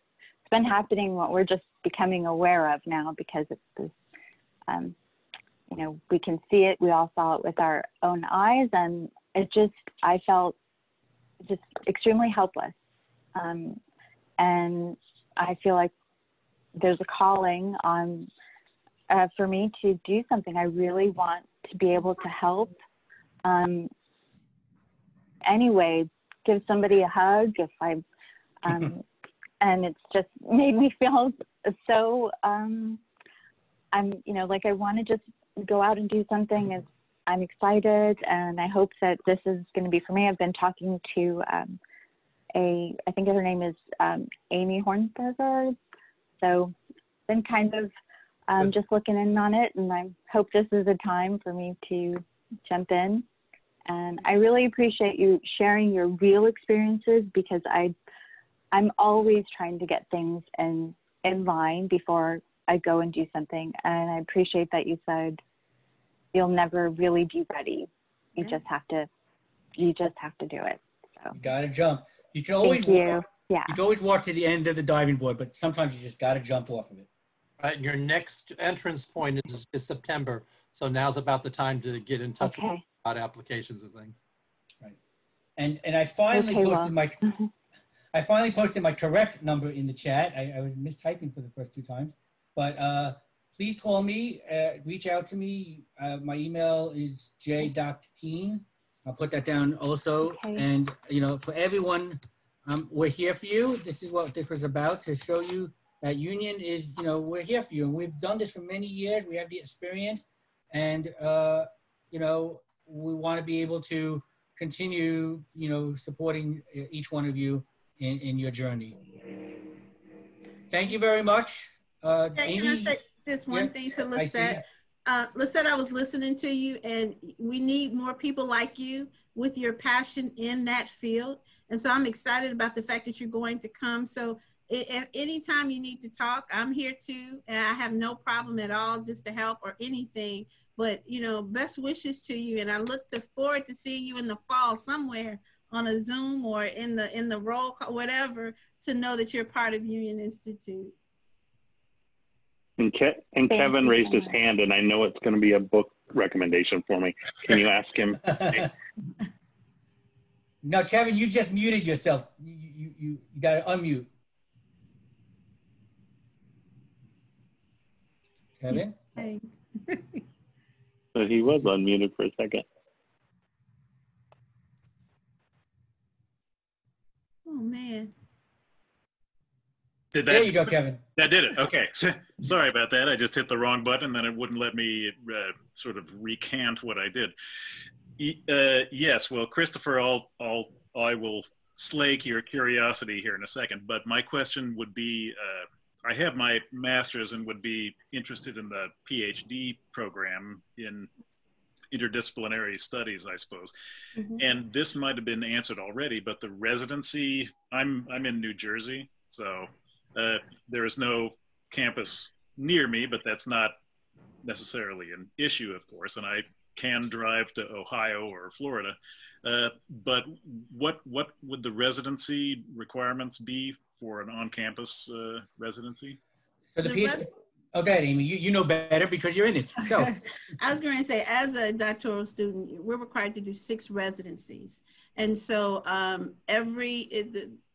been happening, what we're just becoming aware of now because it's this, you know, we can see it. We all saw it with our own eyes, and it just, I felt just extremely helpless. And I feel like there's a calling on for me to do something. I really want to be able to help. Anyway, give somebody a hug if I, and it's just made me feel so, I'm, you know, like I want to just go out and do something. And I'm excited, and I hope that this is going to be for me. I've been talking to I think her name is Amy Hornsberger. So been kind of just looking in on it, and I hope this is a time for me to jump in. And I really appreciate you sharing your real experiences because I'm always trying to get things in line before I go and do something. And I appreciate that you said you'll never really be ready. You just have to do it. So You gotta jump. You can always you can always walk to the end of the diving board, but sometimes you just gotta jump off of it. Right, and your next entrance point is September, so now's about the time to get in touch about applications and things. Right, and I finally I finally posted my correct number in the chat. I was mistyping for the first 2 times, but please call me, reach out to me. My email is j.teen. I'll put that down also. Okay. And, you know, for everyone, we're here for you. This is what this was about, to show you that Union is, you know, we're here for you. And we've done this for many years. We have the experience. And, you know, we want to be able to continue, you know, supporting each one of you in your journey. Thank you very much. Amy, can I say just one thing to Lisette? Lisette, I was listening to you, and we need more people like you with your passion in that field. And so I'm excited about the fact that you're going to come. So if anytime you need to talk, I'm here too. And I have no problem at all just to help or anything. But, you know, best wishes to you. And I look forward to seeing you in the fall somewhere on a Zoom or in the roll call, whatever, to know that you're part of Union Institute. And Kevin raised his hand, and I know it's going to be a book recommendation for me. Can you ask him? No, Kevin, you just muted yourself. You got to unmute. Kevin? Hey. So he was unmuted for a second. Oh, man. Did There you go, Kevin. That did it. Okay. Sorry about that. I just hit the wrong button, and then it wouldn't let me sort of recant what I did. Yes. Well, Christopher, I will slake your curiosity here in a second. But my question would be, I have my master's and would be interested in the PhD program in interdisciplinary studies, I suppose. And this might have been answered already, but the residency, I'm in New Jersey, so there is no campus near me, but that's not necessarily an issue, of course, and I can drive to Ohio or Florida. But what would the residency requirements be for an on-campus residency? So the PhD, oh, go ahead, Amy. You know better because you're in it. So I was going to say, as a doctoral student, we're required to do 6 residencies. And so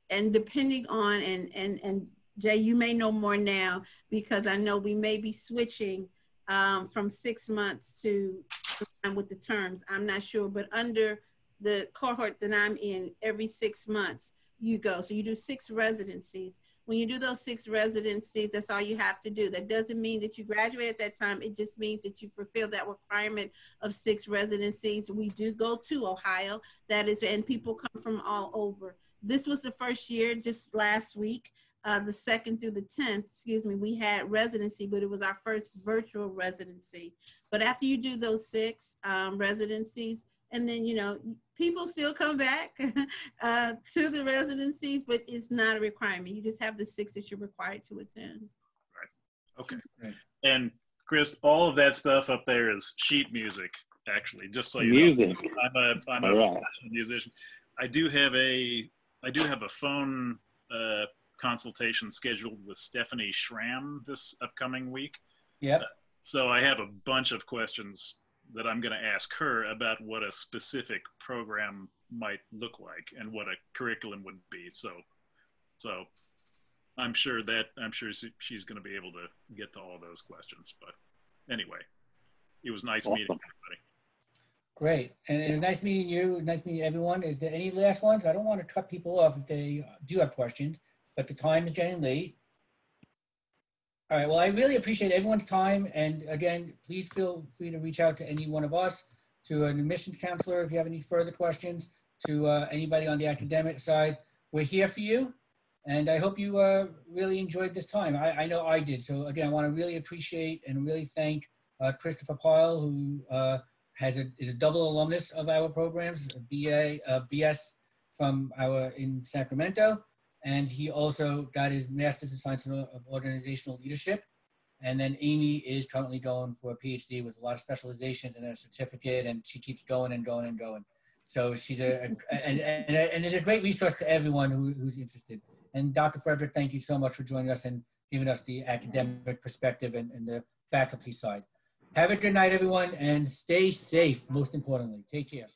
and depending on, and Jay, you may know more now, because I know we may be switching from 6 months to with the terms. I'm not sure, but under the cohort that I'm in, every 6 months you go. So you do 6 residencies. When you do those 6 residencies, that's all you have to do. That doesn't mean that you graduate at that time. It just means that you fulfill that requirement of 6 residencies. We do go to Ohio, that is, and people come from all over. This was the first year, just last week, the 2nd through the 10th, excuse me, we had residency, but it was our first virtual residency. But after you do those 6 residencies, and then, you know, people still come back to the residencies, but it's not a requirement. You just have the 6 that you're required to attend. Right. Okay. Right. And Chris, all of that stuff up there is sheet music, actually, just so you Music. know. I'm a musician. I do have a phone consultation scheduled with Stephanie Schramm this upcoming week. yeah. So I have a bunch of questions that I'm going to ask her about what a specific program might look like and what a curriculum would be. So I'm sure she's going to be able to get to all those questions. But anyway, it was nice meeting everybody. Great. And it was nice meeting you. Nice meeting everyone. Is there any last ones? I don't want to cut people off if they do have questions, but the time is getting late. All right. Well, I really appreciate everyone's time. And again, please feel free to reach out to any one of us, to an admissions counselor if you have any further questions, to anybody on the academic side. We're here for you. And I hope you really enjoyed this time. I know I did. So again, I want to really appreciate and really thank Christopher Pyle, who is a double alumnus of our programs, BS from in Sacramento. And he also got his master's in science of organizational leadership. And then Amy is currently going for a PhD with a lot of specializations and a certificate, and she keeps going and going and going. So she's and it's a great resource to everyone who's interested. And Dr. Frederick, thank you so much for joining us and giving us the academic perspective and the faculty side. Have a good night, everyone, and stay safe, most importantly. Take care.